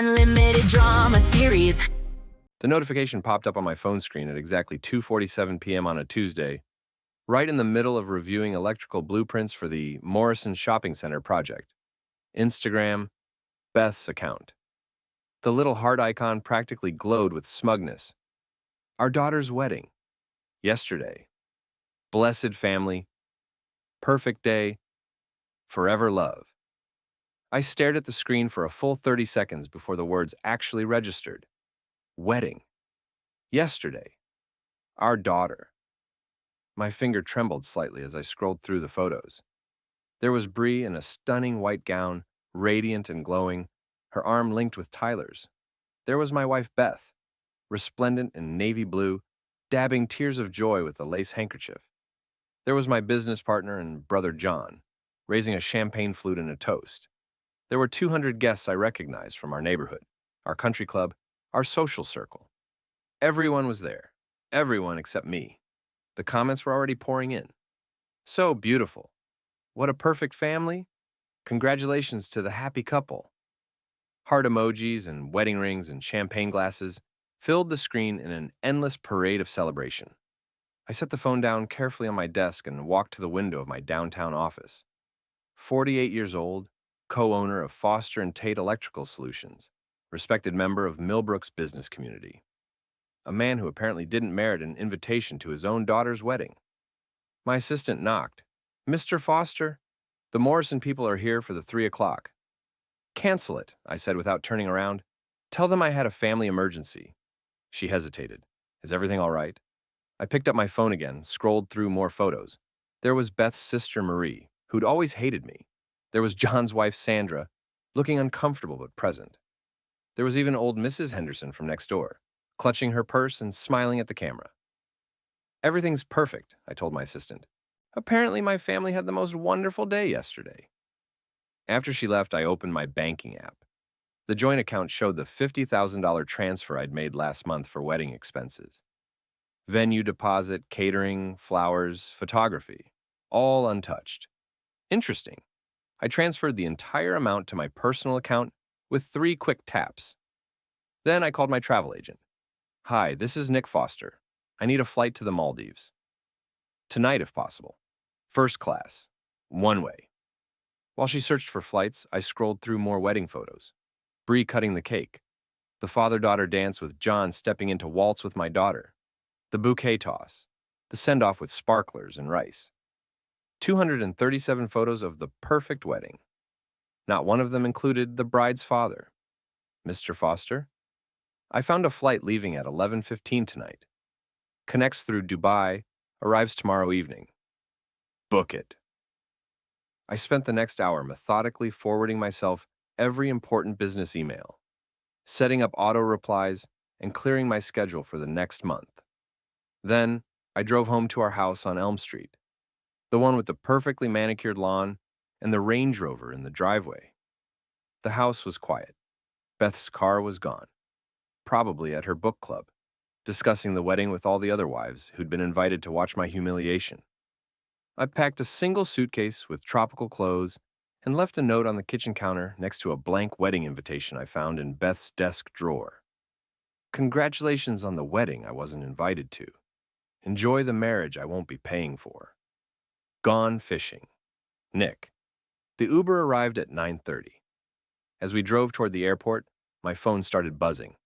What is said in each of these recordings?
unlimited drama series. The notification popped up on my phone screen at exactly 2:47 p.m. on a Tuesday, right in the middle of reviewing electrical blueprints for the Morrison Shopping Center project. Instagram, Beth's account. The little heart icon practically glowed with smugness. Our daughter's wedding. Yesterday. Blessed family. Perfect day. Forever love. I stared at the screen for a full 30 seconds before the words actually registered. Wedding. Yesterday. Our daughter. My finger trembled slightly as I scrolled through the photos. There was Bree in a stunning white gown, radiant and glowing, her arm linked with Tyler's. There was my wife Beth, resplendent in navy blue, dabbing tears of joy with a lace handkerchief. There was my business partner and brother John, raising a champagne flute in a toast. There were 200 guests I recognized from our neighborhood, our country club, our social circle. Everyone was there. Everyone except me. The comments were already pouring in. So beautiful. What a perfect family. Congratulations to the happy couple. Heart emojis and wedding rings and champagne glasses filled the screen in an endless parade of celebration. I set the phone down carefully on my desk and walked to the window of my downtown office. 48 years old, co-owner of Foster and Tate Electrical Solutions, respected member of Millbrook's business community. A man who apparently didn't merit an invitation to his own daughter's wedding. My assistant knocked. "Mr. Foster, the Morrison people are here for the 3 o'clock. "Cancel it," I said without turning around. "Tell them I had a family emergency." She hesitated. "Is everything all right?" I picked up my phone again, scrolled through more photos. There was Beth's sister Marie, who'd always hated me. There was John's wife Sandra, looking uncomfortable but present. There was even old Mrs. Henderson from next door, clutching her purse and smiling at the camera. "Everything's perfect," I told my assistant. "Apparently my family had the most wonderful day yesterday." After she left, I opened my banking app. The joint account showed the $50,000 transfer I'd made last month for wedding expenses. Venue deposit, catering, flowers, photography, all untouched. Interesting. I transferred the entire amount to my personal account with 3 quick taps. Then I called my travel agent. "Hi, this is Nick Foster. I need a flight to the Maldives. Tonight, if possible. First class. One way." While she searched for flights, I scrolled through more wedding photos. Bree cutting the cake. The father-daughter dance with John stepping in to waltz with my daughter. The bouquet toss. The send-off with sparklers and rice. 237 photos of the perfect wedding. Not one of them included the bride's father. "Mr. Foster? I found a flight leaving at 11:15 tonight. Connects through Dubai, arrives tomorrow evening. Book it." I spent the next hour methodically forwarding myself every important business email, setting up auto-replies, and clearing my schedule for the next month. Then, I drove home to our house on Elm Street, the one with the perfectly manicured lawn and the Range Rover in the driveway. The house was quiet. Beth's car was gone, probably at her book club, discussing the wedding with all the other wives who'd been invited to watch my humiliation. I packed a single suitcase with tropical clothes and left a note on the kitchen counter next to a blank wedding invitation I found in Beth's desk drawer. Congratulations on the wedding I wasn't invited to. Enjoy the marriage I won't be paying for. Gone fishing. Nick. The Uber arrived at 9:30. As we drove toward the airport, my phone started buzzing.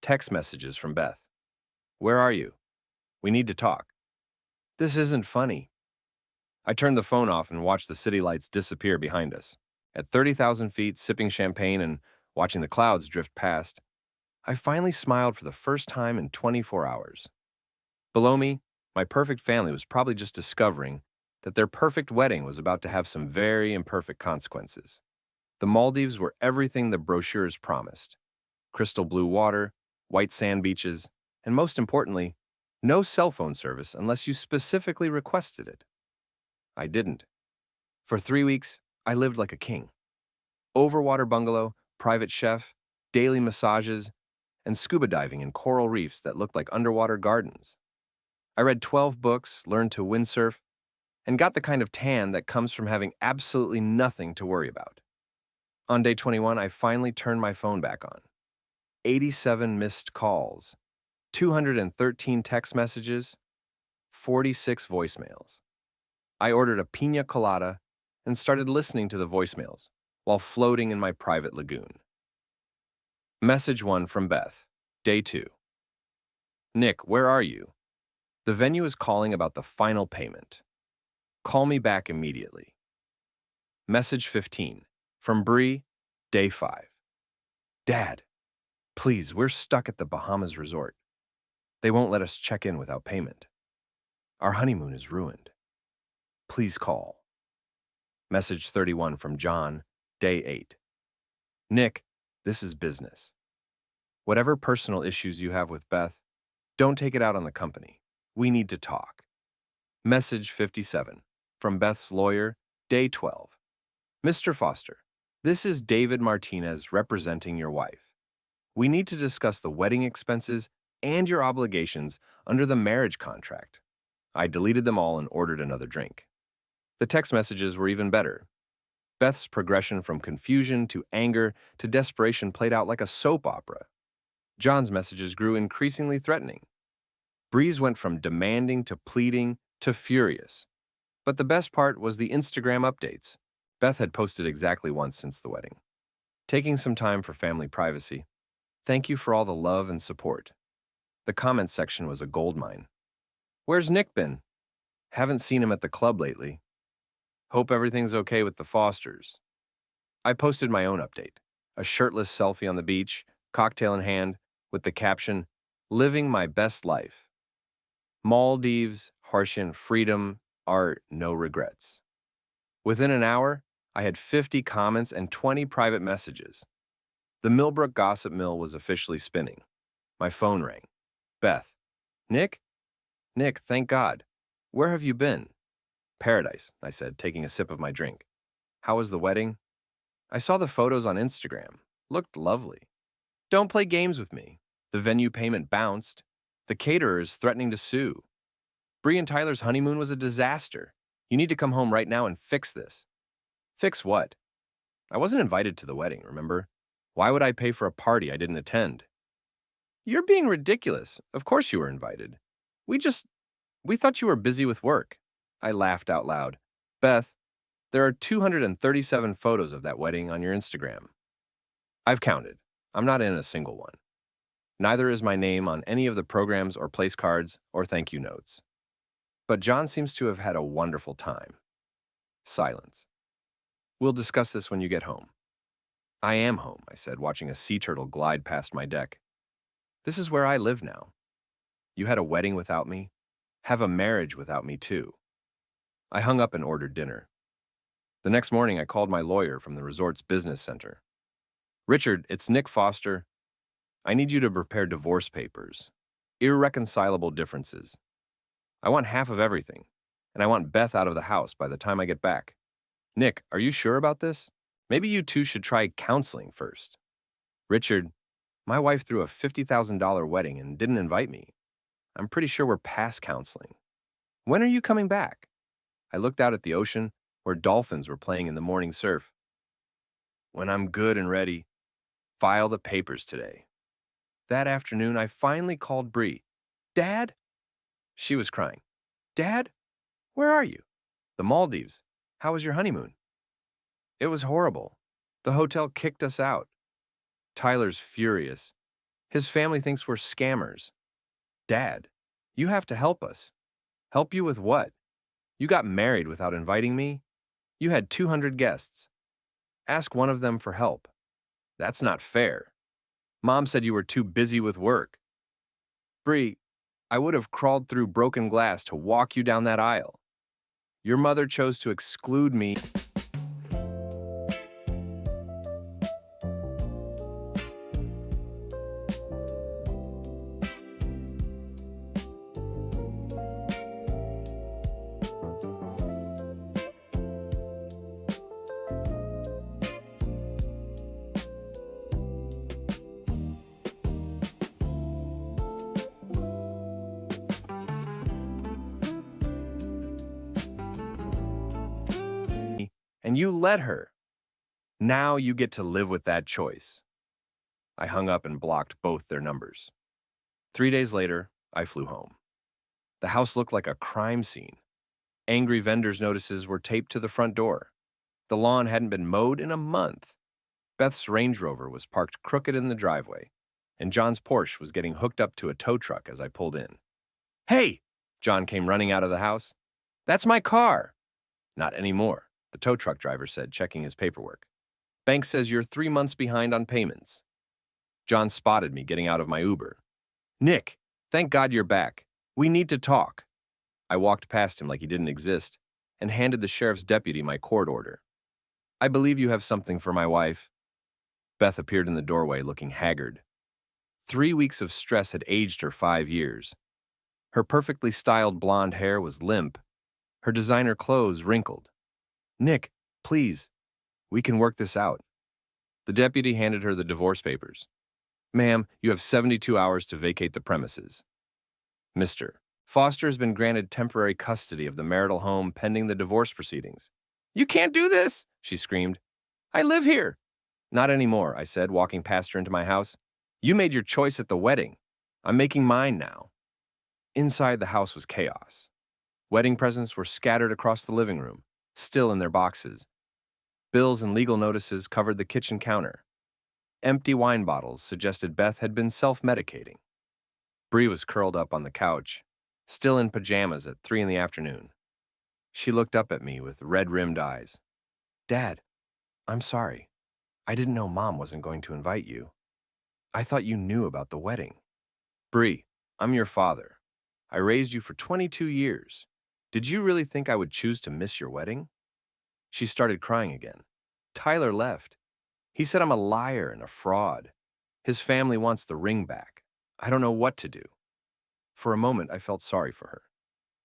Text messages from Beth. "Where are you? We need to talk." "This isn't funny." I turned the phone off and watched the city lights disappear behind us. At 30,000 feet, sipping champagne and watching the clouds drift past, I finally smiled for the first time in 24 hours. Below me, my perfect family was probably just discovering that their perfect wedding was about to have some very imperfect consequences. The Maldives were everything the brochures promised. Crystal blue water, white sand beaches, and most importantly, no cell phone service unless you specifically requested it. I didn't. For 3 weeks, I lived like a king. Overwater bungalow, private chef, daily massages, and scuba diving in coral reefs that looked like underwater gardens. I read 12 books, learned to windsurf, and got the kind of tan that comes from having absolutely nothing to worry about. On day 21, I finally turned my phone back on. 87 missed calls, 213 text messages, 46 voicemails. I ordered a pina colada and started listening to the voicemails while floating in my private lagoon. Message 1 from Beth. Day 2. Nick, where are you? The venue is calling about the final payment. Call me back immediately. Message 15 from Bree. Day 5. Dad, please, we're stuck at the Bahamas resort. They won't let us check in without payment. Our honeymoon is ruined. Please call. Message 31 from John. Day 8. Nick, this is business. Whatever personal issues you have with Beth, don't take it out on the company. We need to talk. Message 57 from Beth's lawyer. Day 12. Mr. Foster, this is David Martinez representing your wife. We need to discuss the wedding expenses and your obligations under the marriage contract. I deleted them all and ordered another drink. The text messages were even better. Beth's progression from confusion to anger to desperation played out like a soap opera. John's messages grew increasingly threatening. Bree's went from demanding to pleading to furious. But the best part was the Instagram updates. Beth had posted exactly once since the wedding. Taking some time for family privacy. Thank you for all the love and support. The comments section was a goldmine. Where's Nick been? Haven't seen him at the club lately. Hope everything's okay with the Fosters. I posted my own update, a shirtless selfie on the beach, cocktail in hand, with the caption, Living my best life. Maldives, Harshan, freedom, art, no regrets. Within an hour, I had 50 comments and 20 private messages. The Millbrook gossip mill was officially spinning. My phone rang. Beth. Nick? Nick, thank God. Where have you been? Paradise, I said, taking a sip of my drink. How was the wedding? I saw the photos on Instagram. Looked lovely. Don't play games with me. The venue payment bounced. The caterer is threatening to sue. Bree and Tyler's honeymoon was a disaster. You need to come home right now and fix this. Fix what? I wasn't invited to the wedding, remember? Why would I pay for a party I didn't attend? You're being ridiculous. Of course you were invited. We thought you were busy with work. I laughed out loud. Beth, there are 237 photos of that wedding on your Instagram. I've counted. I'm not in a single one. Neither is my name on any of the programs or place cards or thank you notes. But John seems to have had a wonderful time. Silence. We'll discuss this when you get home. I am home, I said, watching a sea turtle glide past my deck. This is where I live now. You had a wedding without me. Have a marriage without me, too. I hung up and ordered dinner. The next morning, I called my lawyer from the resort's business center. Richard, it's Nick Foster. I need you to prepare divorce papers. Irreconcilable differences. I want half of everything, and I want Beth out of the house by the time I get back. Nick, are you sure about this? Maybe you two should try counseling first. Richard, my wife threw a $50,000 wedding and didn't invite me. I'm pretty sure we're past counseling. When are you coming back? I looked out at the ocean where dolphins were playing in the morning surf. When I'm good and ready, file the papers today. That afternoon, I finally called Bree. Dad? She was crying. Dad? Where are you? The Maldives. How was your honeymoon? It was horrible. The hotel kicked us out. Tyler's furious. His family thinks we're scammers. Dad, you have to help us. Help you with what? You got married without inviting me? You had 200 guests. Ask one of them for help. That's not fair. Mom said you were too busy with work. Bree, I would have crawled through broken glass to walk you down that aisle. Your mother chose to exclude me. And you let her. Now you get to live with that choice. I hung up and blocked both their numbers. 3 days later, I flew home. The house looked like a crime scene. Angry vendors' notices were taped to the front door. The lawn hadn't been mowed in a month. Beth's Range Rover was parked crooked in the driveway, and John's Porsche was getting hooked up to a tow truck as I pulled in. "Hey!" John came running out of the house. "That's my car!" "Not anymore," the tow truck driver said, checking his paperwork. "Bank says you're 3 months behind on payments." John spotted me getting out of my Uber. "Nick, thank God you're back. We need to talk." I walked past him like he didn't exist and handed the sheriff's deputy my court order. "I believe you have something for my wife." Beth appeared in the doorway looking haggard. 3 weeks of stress had aged her 5 years. Her perfectly styled blonde hair was limp, her designer clothes wrinkled. "Nick, please, we can work this out." The deputy handed her the divorce papers. "Ma'am, you have 72 hours to vacate the premises." "Mr. Foster has been granted temporary custody of the marital home pending the divorce proceedings." "You can't do this," she screamed. "I live here." "Not anymore," I said, walking past her into my house. "You made your choice at the wedding. I'm making mine now." Inside, the house was chaos. Wedding presents were scattered across the living room, still in their boxes. Bills and legal notices covered the kitchen counter. Empty wine bottles suggested Beth had been self-medicating. Bree was curled up on the couch, still in pajamas at 3 in the afternoon. She looked up at me with red-rimmed eyes. "Dad, I'm sorry. I didn't know Mom wasn't going to invite you. I thought you knew about the wedding." "Bree, I'm your father. I raised you for 22 years. Did you really think I would choose to miss your wedding?" She started crying again. "Tyler left. He said I'm a liar and a fraud. His family wants the ring back. I don't know what to do." For a moment, I felt sorry for her.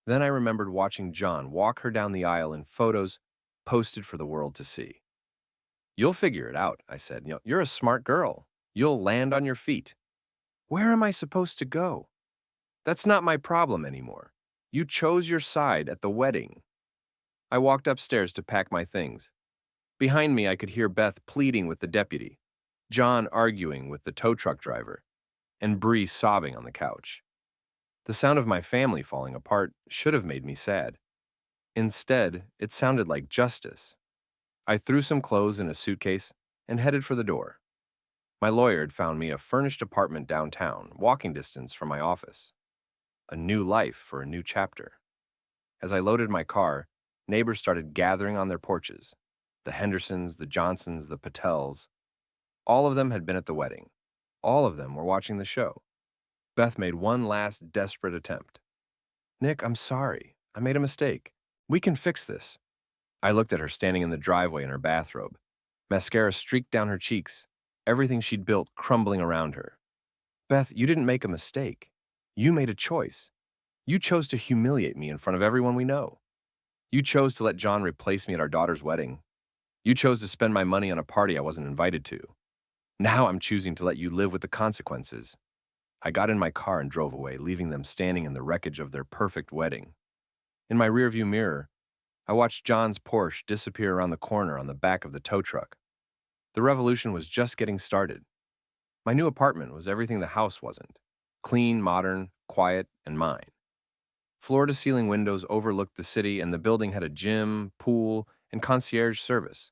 Then I remembered watching John walk her down the aisle in photos posted for the world to see. "You'll figure it out," I said. "You're a smart girl. You'll land on your feet." "Where am I supposed to go?" "That's not my problem anymore. You chose your side at the wedding." I walked upstairs to pack my things. Behind me, I could hear Beth pleading with the deputy, John arguing with the tow truck driver, and Bree sobbing on the couch. The sound of my family falling apart should have made me sad. Instead, it sounded like justice. I threw some clothes in a suitcase and headed for the door. My lawyer had found me a furnished apartment downtown, walking distance from my office. A new life for a new chapter. As I loaded my car, neighbors started gathering on their porches. The Hendersons, the Johnsons, the Patels. All of them had been at the wedding. All of them were watching the show. Beth made one last desperate attempt. "Nick, I'm sorry. I made a mistake. We can fix this." I looked at her standing in the driveway in her bathrobe. Mascara streaked down her cheeks, everything she'd built crumbling around her. "Beth, you didn't make a mistake. You made a choice. You chose to humiliate me in front of everyone we know. You chose to let John replace me at our daughter's wedding. You chose to spend my money on a party I wasn't invited to. Now I'm choosing to let you live with the consequences." I got in my car and drove away, leaving them standing in the wreckage of their perfect wedding. In my rearview mirror, I watched John's Porsche disappear around the corner on the back of the tow truck. The revolution was just getting started. My new apartment was everything the house wasn't. Clean, modern, quiet, and mine. Floor-to-ceiling windows overlooked the city, and the building had a gym, pool, and concierge service.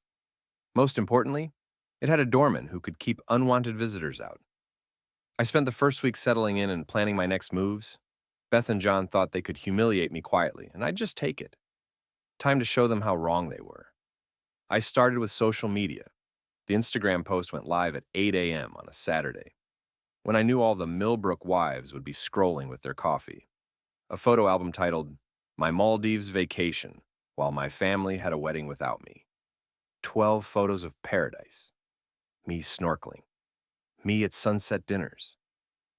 Most importantly, it had a doorman who could keep unwanted visitors out. I spent the first week settling in and planning my next moves. Beth and John thought they could humiliate me quietly, and I'd just take it. Time to show them how wrong they were. I started with social media. The Instagram post went live at 8 a.m. on a Saturday, when I knew all the Millbrook wives would be scrolling with their coffee. A photo album titled, "My Maldives Vacation, While My Family Had a Wedding Without Me." 12 photos of paradise. Me snorkeling. Me at sunset dinners.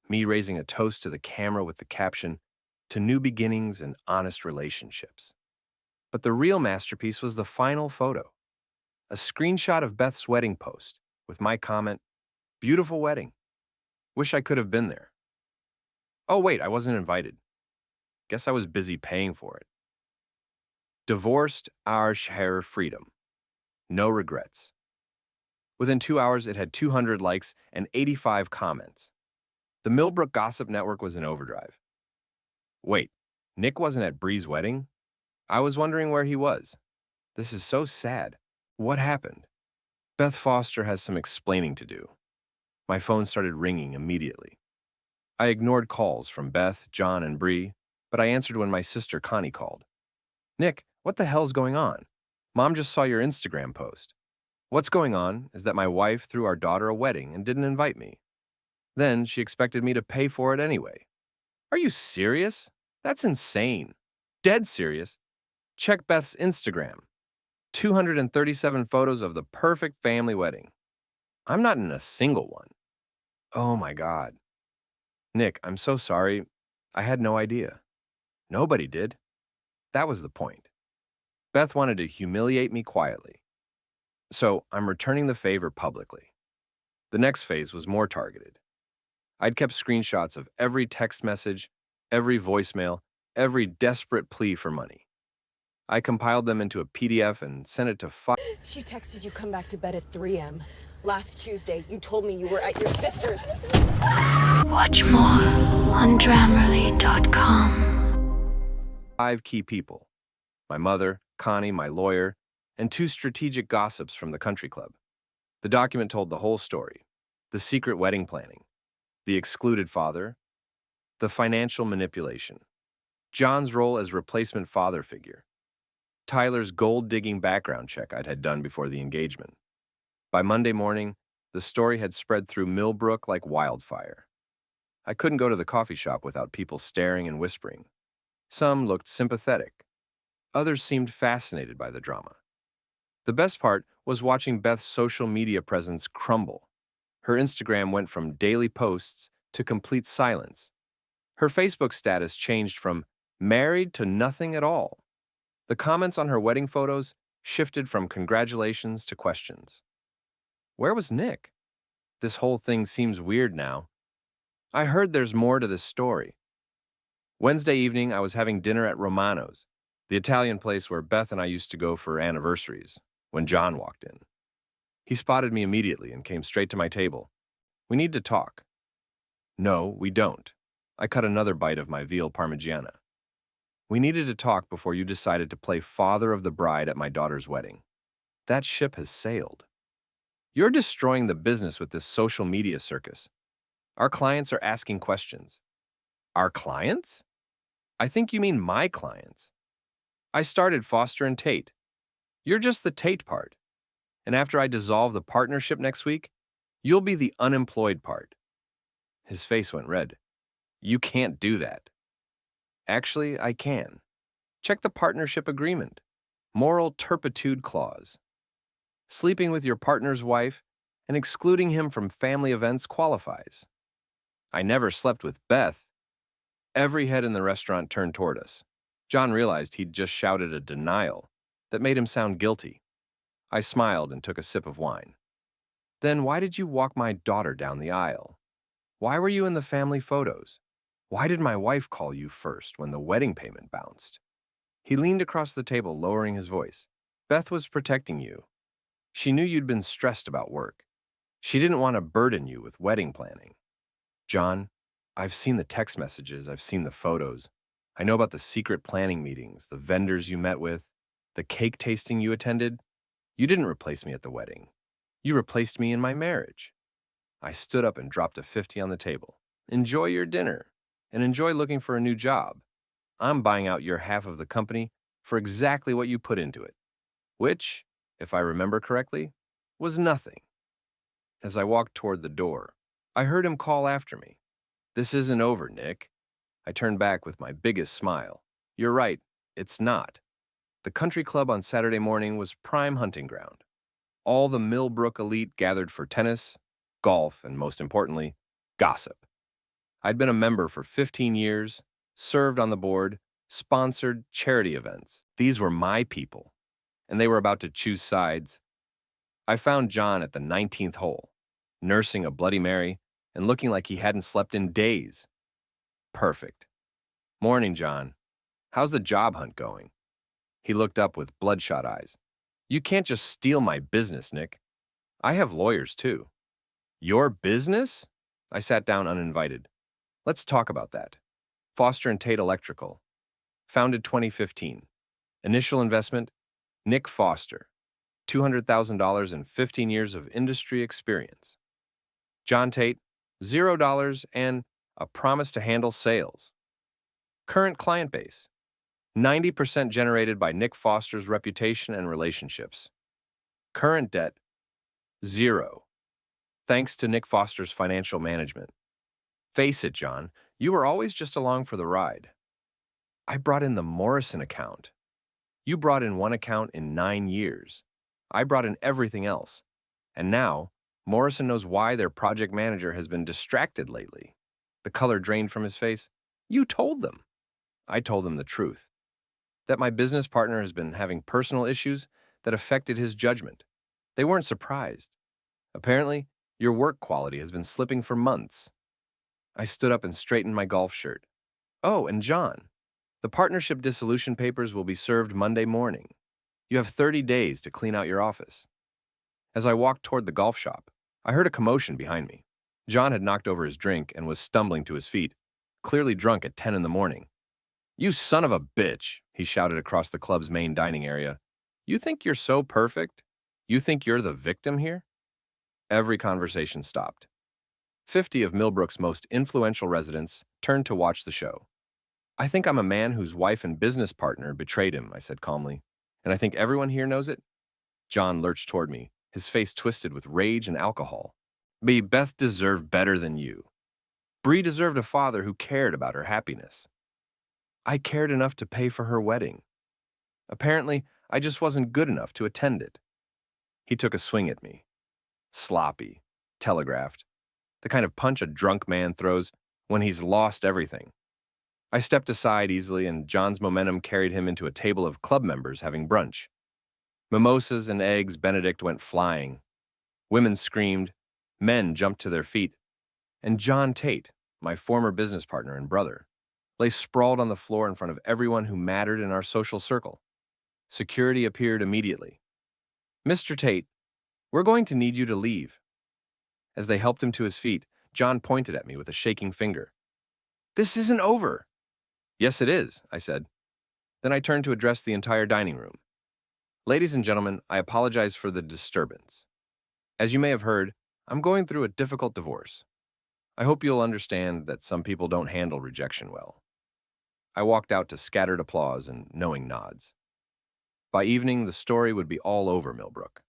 Me raising a toast to the camera with the caption, "To new beginnings and honest relationships." But the real masterpiece was the final photo. A screenshot of Beth's wedding post with my comment, "Beautiful wedding. Wish I could have been there." Oh wait, I wasn't invited. Guess I was busy paying for it. Divorced, our share freedom. No regrets. Within 2 hours, it had 200 likes and 85 comments. The Millbrook Gossip Network was in overdrive. Wait, Nick wasn't at Bree's wedding? I was wondering where he was. This is so sad. What happened? Beth Foster has some explaining to do. My phone started ringing immediately. I ignored calls from Beth, John, and Bree, but I answered when my sister Connie called. Nick, what the hell's going on? Mom just saw your Instagram post. What's going on is that my wife threw our daughter a wedding and didn't invite me. Then she expected me to pay for it anyway. Are you serious? That's insane. Dead serious. Check Beth's Instagram. 237 photos of the perfect family wedding. I'm not in a single one. Oh my God. Nick, I'm so sorry. I had no idea. Nobody did. That was the point. Beth wanted to humiliate me quietly. So I'm returning the favor publicly. The next phase was more targeted. I'd kept screenshots of every text message, every voicemail, every desperate plea for money. I compiled them into a PDF and sent it to She texted you come back to bed at 3 a.m. Last Tuesday, you told me you were at your sister's. Watch more on Grammarly.com. 5 key people: my mother, Connie, my lawyer, and 2 strategic gossips from the country club. The document told the whole story: the secret wedding planning, the excluded father, the financial manipulation, John's role as replacement father figure, Tyler's gold-digging background check I'd had done before the engagement. By Monday morning, the story had spread through Millbrook like wildfire. I couldn't go to the coffee shop without people staring and whispering. Some looked sympathetic. Others seemed fascinated by the drama. The best part was watching Beth's social media presence crumble. Her Instagram went from daily posts to complete silence. Her Facebook status changed from married to nothing at all. The comments on her wedding photos shifted from congratulations to questions. Where was Nick? This whole thing seems weird now. I heard there's more to this story. Wednesday evening, I was having dinner at Romano's, the Italian place where Beth and I used to go for anniversaries, when John walked in. He spotted me immediately and came straight to my table. We need to talk. No, we don't. I cut another bite of my veal parmigiana. We needed to talk before you decided to play father of the bride at my daughter's wedding. That ship has sailed. You're destroying the business with this social media circus. Our clients are asking questions. Our clients? I think you mean my clients. I started Foster and Tate. You're just the Tate part. And after I dissolve the partnership next week, you'll be the unemployed part. His face went red. You can't do that. Actually, I can. Check the partnership agreement. Moral turpitude clause. Sleeping with your partner's wife and excluding him from family events qualifies. I never slept with Beth. Every head in the restaurant turned toward us. John realized he'd just shouted a denial that made him sound guilty. I smiled and took a sip of wine. Then why did you walk my daughter down the aisle? Why were you in the family photos? Why did my wife call you first when the wedding payment bounced? He leaned across the table, lowering his voice. Beth was protecting you. She knew you'd been stressed about work. She didn't want to burden you with wedding planning. John, I've seen the text messages, I've seen the photos. I know about the secret planning meetings, the vendors you met with, the cake tasting you attended. You didn't replace me at the wedding. You replaced me in my marriage. I stood up and dropped a 50 on the table. Enjoy your dinner, and enjoy looking for a new job. I'm buying out your half of the company for exactly what you put into it, which, if I remember correctly, was nothing. As I walked toward the door, I heard him call after me. This isn't over, Nick. I turned back with my biggest smile. You're right, it's not. The country club on Saturday morning was prime hunting ground. All the Millbrook elite gathered for tennis, golf, and most importantly, gossip. I'd been a member for 15 years, served on the board, sponsored charity events. These were my people, and they were about to choose sides. I found John at the 19th hole, nursing a Bloody Mary and looking like he hadn't slept in days. Perfect. Morning, John. How's the job hunt going? He looked up with bloodshot eyes. You can't just steal my business, Nick. I have lawyers too. Your business? I sat down uninvited. Let's talk about that. Foster and Tate Electrical. Founded 2015. Initial investment, Nick Foster. $200,000 and 15 years of industry experience. John Tate, $0 and a promise to handle sales. Current client base, 90% generated by Nick Foster's reputation and relationships. Current debt, 0. Thanks to Nick Foster's financial management. Face it, John, you were always just along for the ride. I brought in the Morrison account. You brought in one account in 9 years. I brought in everything else. And now, Morrison knows why their project manager has been distracted lately. The color drained from his face. You told them. I told them the truth. That my business partner has been having personal issues that affected his judgment. They weren't surprised. Apparently, your work quality has been slipping for months. I stood up and straightened my golf shirt. Oh, and John, the partnership dissolution papers will be served Monday morning. You have 30 days to clean out your office. As I walked toward the golf shop, I heard a commotion behind me. John had knocked over his drink and was stumbling to his feet, clearly drunk at 10 in the morning. You son of a bitch, he shouted across the club's main dining area. You think you're so perfect? You think you're the victim here? Every conversation stopped. 50 of Millbrook's most influential residents turned to watch the show. I think I'm a man whose wife and business partner betrayed him, I said calmly. And I think everyone here knows it? John lurched toward me, his face twisted with rage and alcohol. Beth deserved better than you. Bree deserved a father who cared about her happiness. I cared enough to pay for her wedding. Apparently, I just wasn't good enough to attend it. He took a swing at me. Sloppy, telegraphed, the kind of punch a drunk man throws when he's lost everything. I stepped aside easily, and John's momentum carried him into a table of club members having brunch. Mimosas and eggs Benedict went flying. Women screamed, men jumped to their feet, and John Tate, my former business partner and brother, lay sprawled on the floor in front of everyone who mattered in our social circle. Security appeared immediately. Mr. Tate, we're going to need you to leave. As they helped him to his feet, John pointed at me with a shaking finger. This isn't over. Yes, it is, I said. Then I turned to address the entire dining room. Ladies and gentlemen, I apologize for the disturbance. As you may have heard, I'm going through a difficult divorce. I hope you'll understand that some people don't handle rejection well. I walked out to scattered applause and knowing nods. By evening, the story would be all over Millbrook.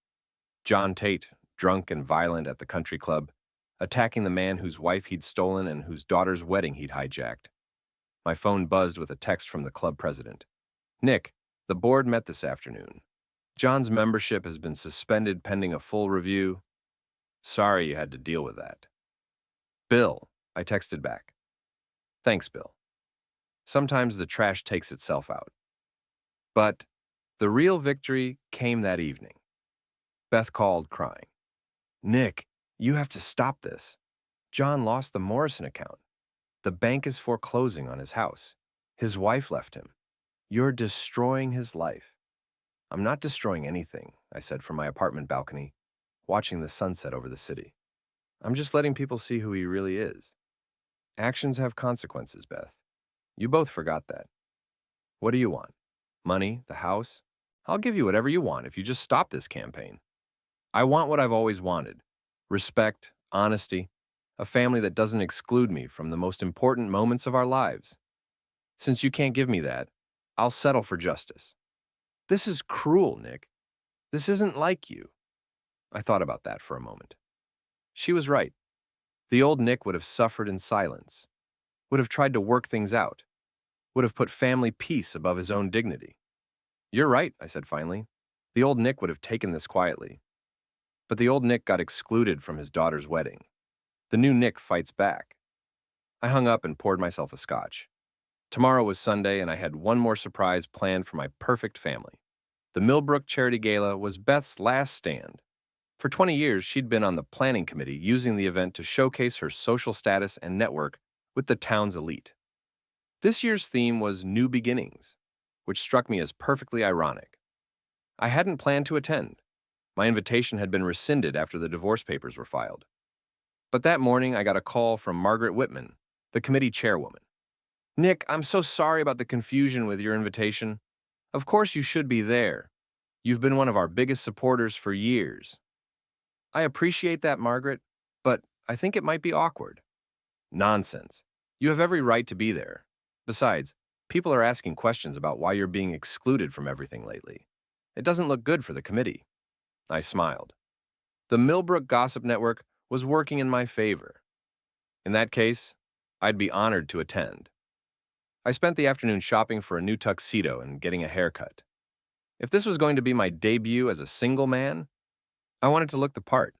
John Tate, drunk and violent at the country club, attacking the man whose wife he'd stolen and whose daughter's wedding he'd hijacked. My phone buzzed with a text from the club president. Nick, the board met this afternoon. John's membership has been suspended pending a full review. Sorry you had to deal with that. Bill, I texted back. Thanks, Bill. Sometimes the trash takes itself out. But the real victory came that evening. Beth called, crying. Nick, you have to stop this. John lost the Morrison account. The bank is foreclosing on his house. His wife left him. You're destroying his life. I'm not destroying anything, I said from my apartment balcony, watching the sunset over the city. I'm just letting people see who he really is. Actions have consequences, Beth. You both forgot that. What do you want? Money? The house? I'll give you whatever you want if you just stop this campaign. I want what I've always wanted. Respect, honesty, a family that doesn't exclude me from the most important moments of our lives. Since you can't give me that, I'll settle for justice. This is cruel, Nick. This isn't like you. I thought about that for a moment. She was right. The old Nick would have suffered in silence, would have tried to work things out, would have put family peace above his own dignity. You're right, I said finally. The old Nick would have taken this quietly. But the old Nick got excluded from his daughter's wedding. The new Nick fights back. I hung up and poured myself a scotch. Tomorrow was Sunday, and I had one more surprise planned for my perfect family. The Millbrook Charity Gala was Beth's last stand. For 20 years, she'd been on the planning committee, using the event to showcase her social status and network with the town's elite. This year's theme was New Beginnings, which struck me as perfectly ironic. I hadn't planned to attend. My invitation had been rescinded after the divorce papers were filed. But that morning, I got a call from Margaret Whitman, the committee chairwoman. "Nick, I'm so sorry about the confusion with your invitation. Of course you should be there. You've been one of our biggest supporters for years." "I appreciate that, Margaret, but I think it might be awkward." "Nonsense. You have every right to be there. Besides, people are asking questions about why you're being excluded from everything lately. It doesn't look good for the committee." I smiled. The Millbrook Gossip Network was working in my favor. In that case, I'd be honored to attend. I spent the afternoon shopping for a new tuxedo and getting a haircut. If this was going to be my debut as a single man, I wanted to look the part.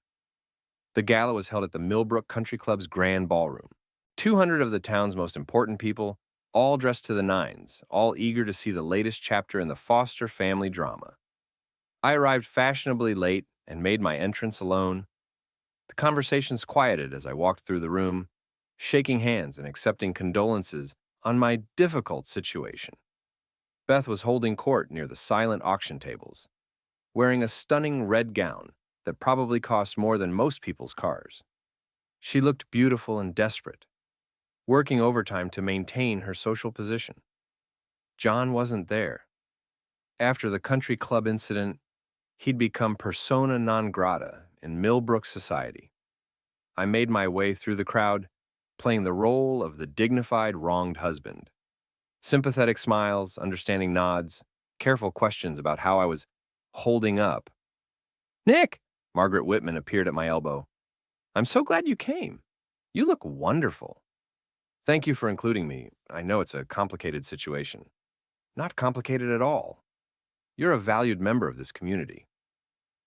The gala was held at the Millbrook Country Club's grand ballroom. 200 of the town's most important people, all dressed to the nines, all eager to see the latest chapter in the Foster family drama. I arrived fashionably late and made my entrance alone. The conversations quieted as I walked through the room, shaking hands and accepting condolences on my difficult situation. Beth was holding court near the silent auction tables, wearing a stunning red gown that probably cost more than most people's cars. She looked beautiful and desperate, working overtime to maintain her social position. John wasn't there. After the country club incident, he'd become persona non grata in Millbrook society. I made my way through the crowd, playing the role of the dignified wronged husband. Sympathetic smiles, understanding nods, careful questions about how I was holding up. "Nick!" Margaret Whitman appeared at my elbow. "I'm so glad you came. You look wonderful." "Thank you for including me. I know it's a complicated situation." "Not complicated at all. You're a valued member of this community.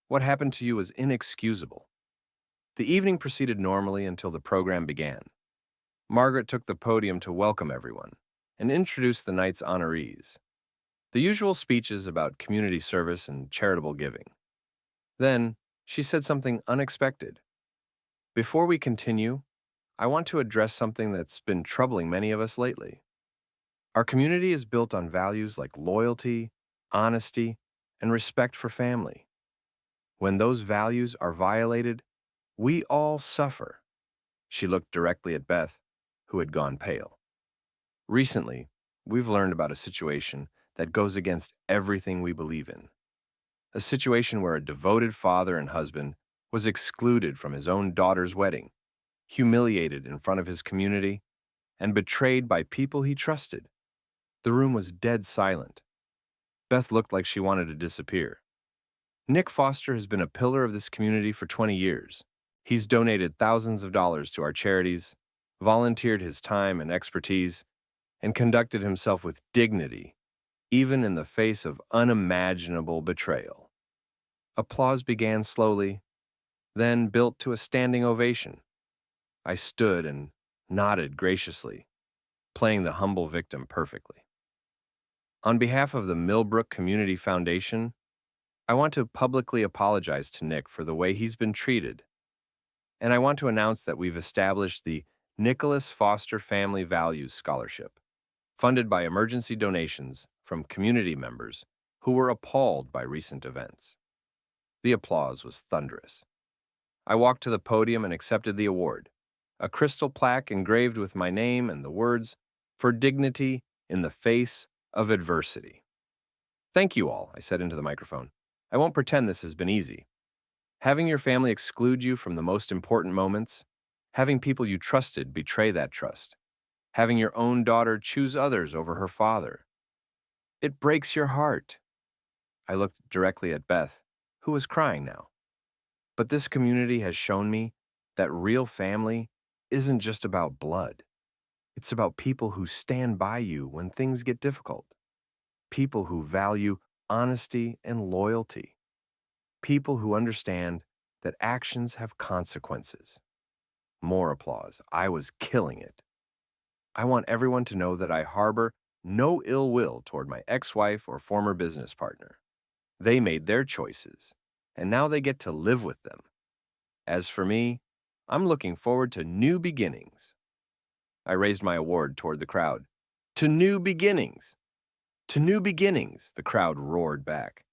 What happened to you was inexcusable." The evening proceeded normally until the program began. Margaret took the podium to welcome everyone and introduce the night's honorees. The usual speeches about community service and charitable giving. Then, she said something unexpected. "Before we continue, I want to address something that's been troubling many of us lately. Our community is built on values like loyalty, honesty, and respect for family. When those values are violated, we all suffer." She looked directly at Beth, who had gone pale. "Recently, we've learned about a situation that goes against everything we believe in. A situation where a devoted father and husband was excluded from his own daughter's wedding, humiliated in front of his community, and betrayed by people he trusted." The room was dead silent. Beth looked like she wanted to disappear. "Nick Foster has been a pillar of this community for 20 years. He's donated thousands of dollars to our charities, volunteered his time and expertise, and conducted himself with dignity, even in the face of unimaginable betrayal." Applause began slowly, then built to a standing ovation. I stood and nodded graciously, playing the humble victim perfectly. On behalf of the Millbrook Community Foundation, I want to publicly apologize to Nick for the way he's been treated. And I want to announce that we've established the Nicholas Foster Family Values Scholarship, funded by emergency donations from community members who were appalled by recent events. The applause was thunderous. I walked to the podium and accepted the award, a crystal plaque engraved with my name and the words, "For dignity in the face of adversity." "Thank you all," I said into the microphone. "I won't pretend this has been easy. Having your family exclude you from the most important moments, having people you trusted betray that trust, having your own daughter choose others over her father. It breaks your heart." I looked directly at Beth, who was crying now. "But this community has shown me that real family isn't just about blood. It's about people who stand by you when things get difficult. People who value honesty and loyalty. People who understand that actions have consequences." More applause. I was killing it. "I want everyone to know that I harbor no ill will toward my ex-wife or former business partner. They made their choices, and now they get to live with them. As for me, I'm looking forward to new beginnings." I raised my award toward the crowd. "To new beginnings! To new beginnings!" the crowd roared back.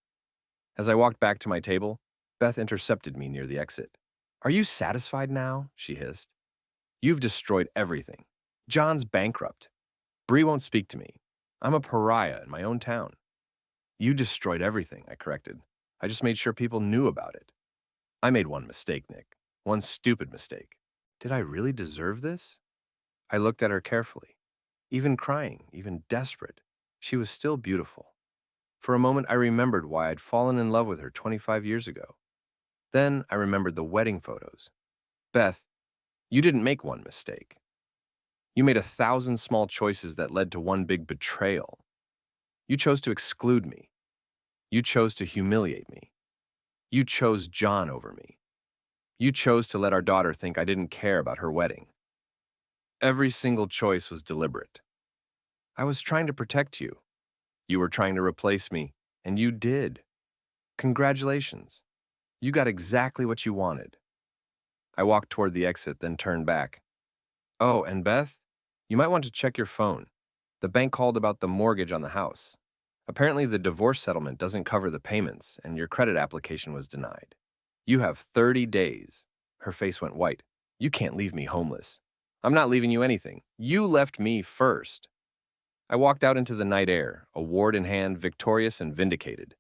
As I walked back to my table, Beth intercepted me near the exit. Are you satisfied now? She hissed. You've destroyed everything. John's bankrupt. Bree won't speak to me. I'm a pariah in my own town. You destroyed everything, I corrected. I just made sure people knew about it. I made one mistake, Nick. One stupid mistake. Did I really deserve this? I looked at her carefully. Even crying, even desperate, she was still beautiful. For a moment, I remembered why I'd fallen in love with her 25 years ago. Then I remembered the wedding photos. Beth, you didn't make one mistake. You made 1,000 small choices that led to one big betrayal. You chose to exclude me. You chose to humiliate me. You chose John over me. You chose to let our daughter think I didn't care about her wedding. Every single choice was deliberate. I was trying to protect you. You were trying to replace me, and you did. Congratulations. You got exactly what you wanted. I walked toward the exit, then turned back. Oh, and Beth, you might want to check your phone. The bank called about the mortgage on the house. Apparently, the divorce settlement doesn't cover the payments, and your credit application was denied. You have 30 days. Her face went white. You can't leave me homeless. I'm not leaving you anything. You left me first. I walked out into the night air, award in hand, victorious and vindicated.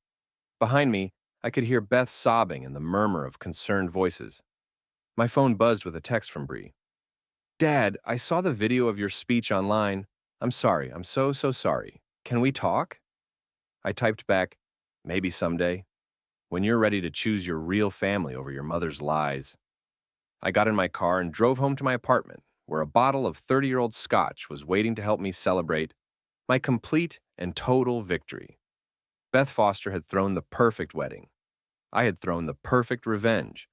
Behind me, I could hear Beth sobbing and the murmur of concerned voices. My phone buzzed with a text from Bree. Dad, I saw the video of your speech online. I'm sorry. I'm so sorry. Can we talk? I typed back, maybe someday, when you're ready to choose your real family over your mother's lies. I got in my car and drove home to my apartment, where a bottle of 30-year-old scotch was waiting to help me celebrate my complete and total victory. Beth Foster had thrown the perfect wedding. I had thrown the perfect revenge,